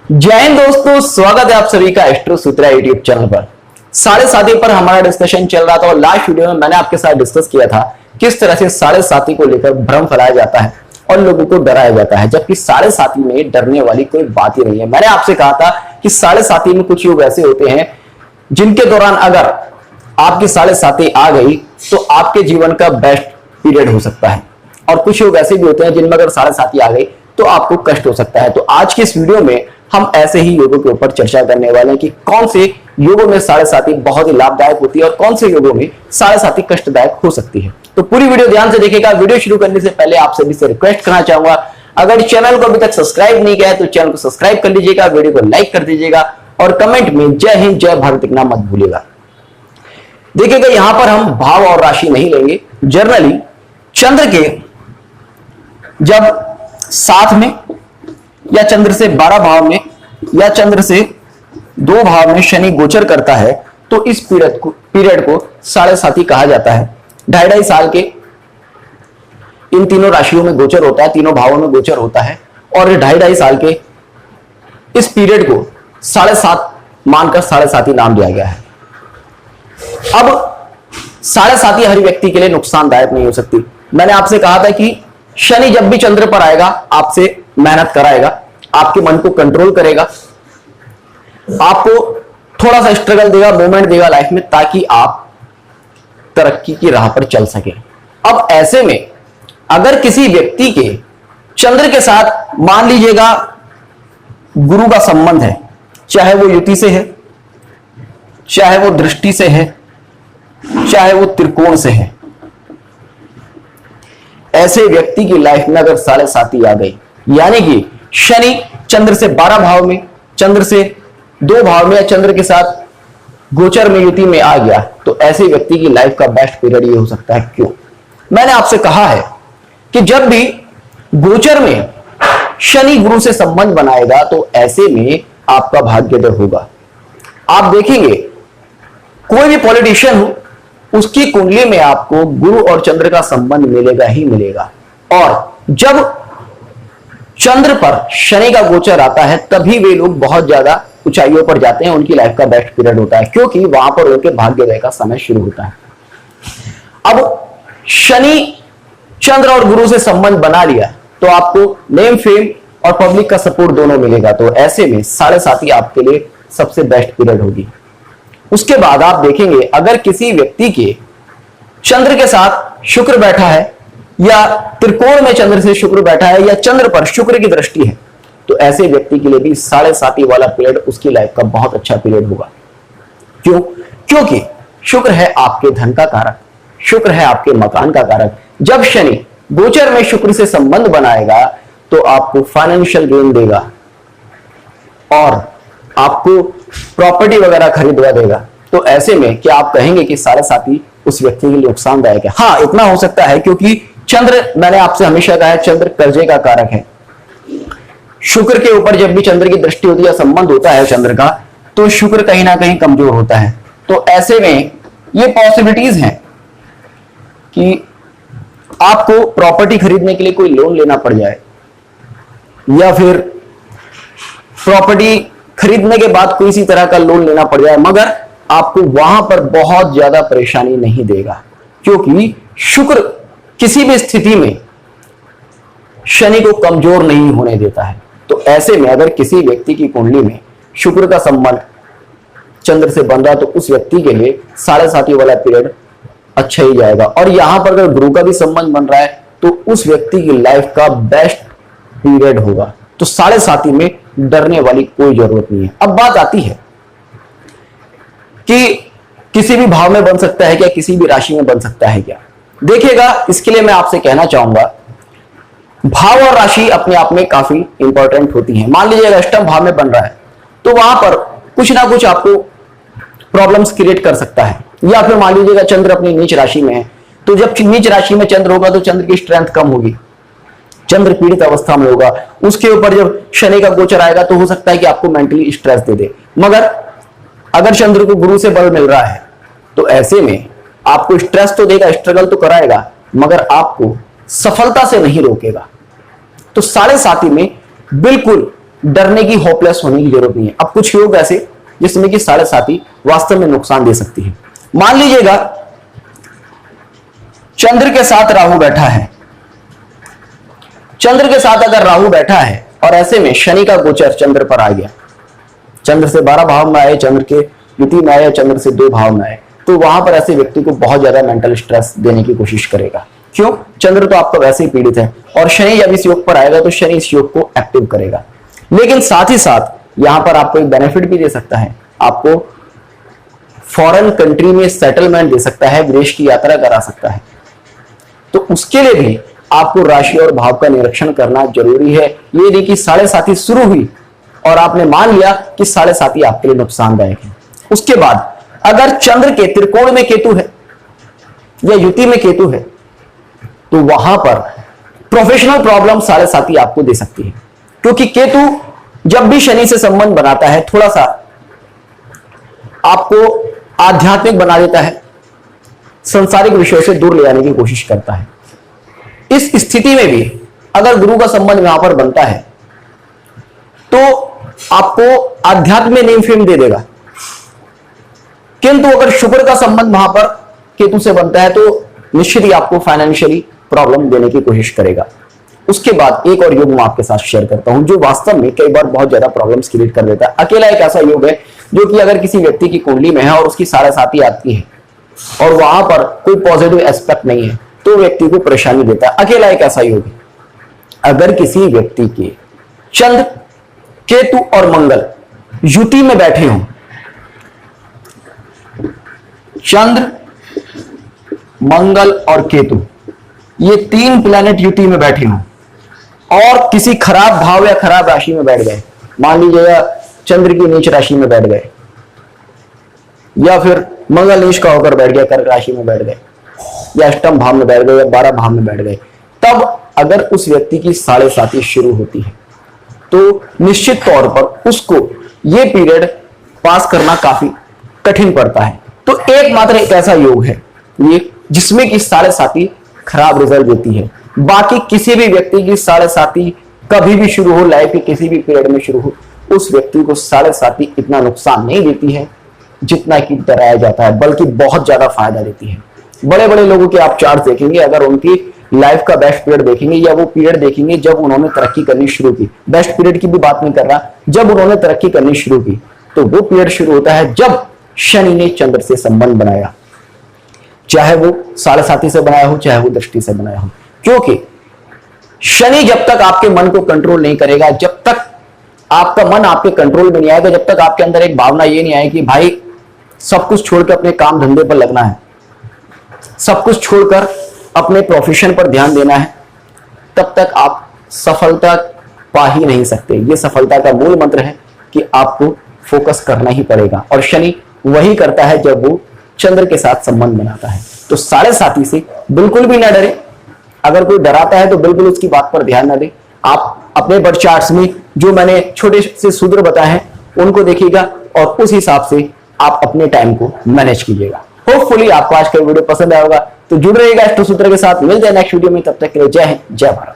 जय हिंद दोस्तों, स्वागत है आप सभी का एस्ट्रो सूत्रा यूट्यूब चैनल पर। 7.5 पर हमारा डिस्कशन चल रहा था और लास्ट वीडियो में मैंने आपके साथ डिस्कस किया था किस तरह से 7.5 को लेकर भ्रम फैलाया जाता है और लोगों को डराया जाता है, जबकि 7.5 में डरने वाली कोई बात ही नहीं है। मैंने आपसे कहा था कि 7.5 में कुछ योग ऐसे होते हैं जिनके दौरान अगर आपकी 7.5 आ गई तो आपके जीवन का बेस्ट पीरियड हो सकता है, और कुछ योग ऐसे भी होते हैं जिनमें अगर 7.5 आ गई तो आपको कष्ट हो सकता है। तो आज के इस वीडियो में हम ऐसे ही योगों के ऊपर चर्चा करने वाले हैं कि कौन से योगों में 7.5 बहुत ही लाभदायक होती है और कौन से योगों में 7.5 कष्टदायक हो सकती है। तो पूरी वीडियो ध्यान से देखिएगा। वीडियो शुरू करने से पहले आप सभी से रिक्वेस्ट करना चाहूंगा, अगर चैनल को अभी तक सब्सक्राइब नहीं किया है तो चैनल को सब्सक्राइब कर लीजिएगा, वीडियो को लाइक कर दीजिएगा और कमेंट में जय हिंद जय भारत लिखना मत भूलिएगा। देखिएगा, यहां पर हम भाव और राशि नहीं लेंगे। जनरली चंद्र के जब 7 में या चंद्र से 12 भाव में या चंद्र से 2 भाव में शनि गोचर करता है तो इस पीरियड को 7.5 कहा जाता है। 2.5 साल के इन तीनों राशियों में गोचर होता है, तीनों भावों में गोचर होता है, और 2.5 साल के इस पीरियड को 7.5 मानकर 7.5 नाम दिया गया है। अब 7.5 हर व्यक्ति के लिए नुकसानदायक नहीं हो सकती। मैंने आपसे कहा था कि शनि जब भी चंद्र पर आएगा आपसे मेहनत कराएगा, आपके मन को कंट्रोल करेगा, आपको थोड़ा सा स्ट्रगल देगा, मूवमेंट देगा लाइफ में, ताकि आप तरक्की की राह पर चल सके। अब ऐसे में अगर किसी व्यक्ति के चंद्र के साथ मान लीजिएगा गुरु का संबंध है, चाहे वो युति से है, चाहे वो दृष्टि से है, चाहे वो त्रिकोण से है, ऐसे व्यक्ति की लाइफ में अगर 7.5 आ गई, यानी कि शनि चंद्र से 12 भाव में, चंद्र से 2 भाव में या चंद्र के साथ गोचर में युति में आ गया, तो ऐसे व्यक्ति की लाइफ का बेस्ट पीरियड ये हो सकता है। क्यों? मैंने आपसे कहा है कि जब भी गोचर में शनि गुरु से संबंध बनाएगा तो ऐसे में आपका भाग्योदय होगा। आप देखेंगे कोई भी पॉलिटिशियन हो, उसकी कुंडली में आपको गुरु और चंद्र का संबंध मिलेगा ही मिलेगा, और जब चंद्र पर शनि का गोचर आता है तभी वे लोग बहुत ज्यादा ऊंचाइयों पर जाते हैं, उनकी लाइफ का बेस्ट पीरियड होता है, क्योंकि वहां पर उनके भाग्योदय का समय शुरू होता है। अब शनि चंद्र और गुरु से संबंध बना लिया तो आपको नेम फेम और पब्लिक का सपोर्ट दोनों मिलेगा, तो ऐसे में 7.5 आपके लिए सबसे बेस्ट पीरियड होगी। उसके बाद आप देखेंगे अगर किसी व्यक्ति के चंद्र के साथ शुक्र बैठा है या त्रिकोण में चंद्र से शुक्र बैठा है या चंद्र पर शुक्र की दृष्टि है, तो ऐसे व्यक्ति के लिए भी 7.5 वाला पीरियड उसकी लाइफ का बहुत अच्छा पीरियड होगा। क्यों? क्योंकि शुक्र है आपके धन का कारक, शुक्र है आपके मकान का कारक। जब शनि गोचर में शुक्र से संबंध बनाएगा तो आपको फाइनेंशियल गेन देगा और आपको प्रॉपर्टी वगैरह खरीदवा देगा। तो ऐसे में क्या आप कहेंगे कि 7.5 उस व्यक्ति के लिए नुकसानदायक है? हाँ, इतना हो सकता है, क्योंकि चंद्र, मैंने आपसे हमेशा कहा है, चंद्र कर्जे का कारक है। शुक्र के ऊपर जब भी चंद्र की दृष्टि होती है, संबंध होता है चंद्र का, तो शुक्र कहीं ना कहीं कमजोर होता है। तो ऐसे में ये पॉसिबिलिटीज हैं कि आपको प्रॉपर्टी खरीदने के लिए कोई लोन लेना पड़ जाए, या फिर प्रॉपर्टी खरीदने के बाद कोई सी तरह का लोन लेना पड़ जाए, मगर आपको वहां पर बहुत ज्यादा परेशानी नहीं देगा, क्योंकि शुक्र किसी भी स्थिति में शनि को कमजोर नहीं होने देता है। तो ऐसे में अगर किसी व्यक्ति की कुंडली में शुक्र का संबंध चंद्र से बन रहा तो उस व्यक्ति के लिए 7.5 वाला पीरियड अच्छा ही जाएगा। और यहां पर अगर गुरु का भी संबंध बन रहा है तो उस व्यक्ति की लाइफ का बेस्ट पीरियड होगा। तो 7.5 में डरने वाली कोई जरूरत नहीं है। अब बात आती है कि किसी भी भाव में बन सकता है क्या, किसी भी राशि में बन सकता है क्या? देखिएगा, इसके लिए मैं आपसे कहना चाहूंगा, भाव और राशि अपने आप में काफी इंपॉर्टेंट होती हैं। मान लीजिए अष्टम भाव में बन रहा है तो वहां पर कुछ ना कुछ आपको प्रॉब्लम्स क्रिएट कर सकता है, या फिर मान लीजिएगा चंद्र अपनी नीच राशि में है, तो जब नीच राशि में चंद्र होगा तो चंद्र की स्ट्रेंथ कम होगी, चंद्र पीड़ित अवस्था में होगा। उसके ऊपर जब शनि का गोचर आएगा तो हो सकता है कि आपको मेंटली स्ट्रेस दे दे। मगर अगर चंद्र को गुरु से बल मिल रहा है तो ऐसे में आपको स्ट्रेस तो देगा, स्ट्रगल तो कराएगा, मगर आपको सफलता से नहीं रोकेगा। तो 7.5 में बिल्कुल डरने की, होपलेस होने की जरूरत नहीं है। अब कुछ योग ऐसे जिसमें कि साढ़े साथी वास्तव में नुकसान दे सकती है। मान लीजिएगा चंद्र के साथ राहु बैठा है, चंद्र के साथ अगर राहु बैठा है और ऐसे में शनि का गोचर चंद्र पर आ गया, चंद्र से 12 भाव में आए, चंद्र के युति में आए, चंद्र से 2 भाव में आए, तो वहां पर ऐसे व्यक्ति को बहुत ज्यादा मेंटल स्ट्रेस देने की कोशिश करेगा। क्यों? चंद्र तो आपका वैसे ही पीड़ित है और शनि जब इस योग पर आएगा तो शनि इस योग को एक्टिव करेगा। लेकिन साथ ही साथ यहां पर आपको एक बेनिफिट भी दे सकता है, आपको फॉरेन कंट्री में सेटलमेंट दे सकता है, विदेश की यात्रा करा सकता है। तो उसके लिए भी आपको राशि और भाव का निरीक्षण करना जरूरी है। ये नहीं कि साढ़े साथी शुरू हुई और आपने मान लिया कि साढ़े साथी आपके लिए नुकसानदायक है। उसके बाद अगर चंद्र के त्रिकोण में केतु है या युति में केतु है तो वहां पर प्रोफेशनल प्रॉब्लम साढ़े साथी आपको दे सकती है, क्योंकि केतु जब भी शनि से संबंध बनाता है थोड़ा सा आपको आध्यात्मिक बना देता है, संसारिक विषयों से दूर ले जाने की कोशिश करता है। इस स्थिति में भी अगर गुरु का संबंध यहां पर बनता है तो आपको आध्यात्म में नेम फेम दे देगा, किंतु अगर शुक्र का संबंध वहां पर केतु से बनता है तो निश्चित ही आपको फाइनेंशियली प्रॉब्लम देने की कोशिश करेगा। उसके बाद एक और योग मैं आपके साथ शेयर करता हूं जो वास्तव में कई बार बहुत ज्यादा प्रॉब्लम्स क्रिएट कर देता है। अकेला एक ऐसा योग है जो कि अगर किसी व्यक्ति की कुंडली में है और उसकी साढ़े साथी आती है और वहां पर कोई पॉजिटिव एस्पेक्ट नहीं है तो व्यक्ति को परेशानी देता है। अकेला एक ऐसा योग है। अगर किसी व्यक्ति के चंद्र, केतु और मंगल युति में बैठे हों, चंद्र, मंगल और केतु ये 3 प्लैनेट युति में बैठे हों और किसी खराब भाव या खराब राशि में बैठ गए, मान लीजिएगा चंद्र की नीच राशि में बैठ गए या फिर मंगल नीच का होकर बैठ गया, कर्क राशि में बैठ गए या अष्टम भाव में बैठ गए या 12 भाव में बैठ गए, तब अगर उस व्यक्ति की साढ़े साथी शुरू होती है तो निश्चित तौर पर उसको ये पीरियड पास करना काफी कठिन पड़ता है। तो एकमात्र एक ऐसा योग है ये जिसमें कि साढ़े साथी खराब रिजल्ट देती है। बाकी किसी भी व्यक्ति की साढ़े साथी कभी भी शुरू हो, लाइफ के किसी भी पीरियड में शुरू हो, उस व्यक्ति को साढ़े साथी इतना नुकसान नहीं देती है जितना कि डराया जाता है, बल्कि बहुत ज्यादा फायदा देती है। बड़े बड़े लोगों के आप चार्ट देखेंगे, अगर उनकी लाइफ का बेस्ट पीरियड देखेंगे या वो पीरियड देखेंगे जब उन्होंने तरक्की करनी शुरू की, बेस्ट पीरियड की भी बात नहीं कर रहा, जब उन्होंने तरक्की करनी शुरू की, तो वो पीरियड शुरू होता है जब शनि ने चंद्र से संबंध बनाया, चाहे वो साढ़े साथी से बनाया हो चाहे वो दृष्टि से बनाया हो। क्योंकि शनि जब तक आपके मन को कंट्रोल नहीं करेगा, जब तक आपका मन आपके कंट्रोल में नहीं आएगा, जब तक आपके अंदर एक भावना ये नहीं आएगी कि भाई सब कुछ छोड़कर अपने काम धंधे पर लगना है, सब कुछ छोड़कर अपने प्रोफेशन पर ध्यान देना है, तब तक आप सफलता पा ही नहीं सकते। ये सफलता का मूल मंत्र है कि आपको फोकस करना ही पड़ेगा और शनि वही करता है जब वो चंद्र के साथ संबंध बनाता है। तो साढ़े साथी से बिल्कुल भी ना डरे, अगर कोई डराता है तो बिल्कुल उसकी बात पर ध्यान ना दे। आप अपने बर्थ चार्ट्स में जो मैंने छोटे से सूत्र बताए हैं उनको देखिएगा और उस हिसाब से आप अपने टाइम को मैनेज कीजिएगा। होपफुली आपको आज का वीडियो पसंद आएगा, तो जुड़ रहिएगा एस्ट्रो सूत्र के साथ। मिलते हैं नेक्स्ट वीडियो में, तब तक के लिए जय हिंद, जय भारत।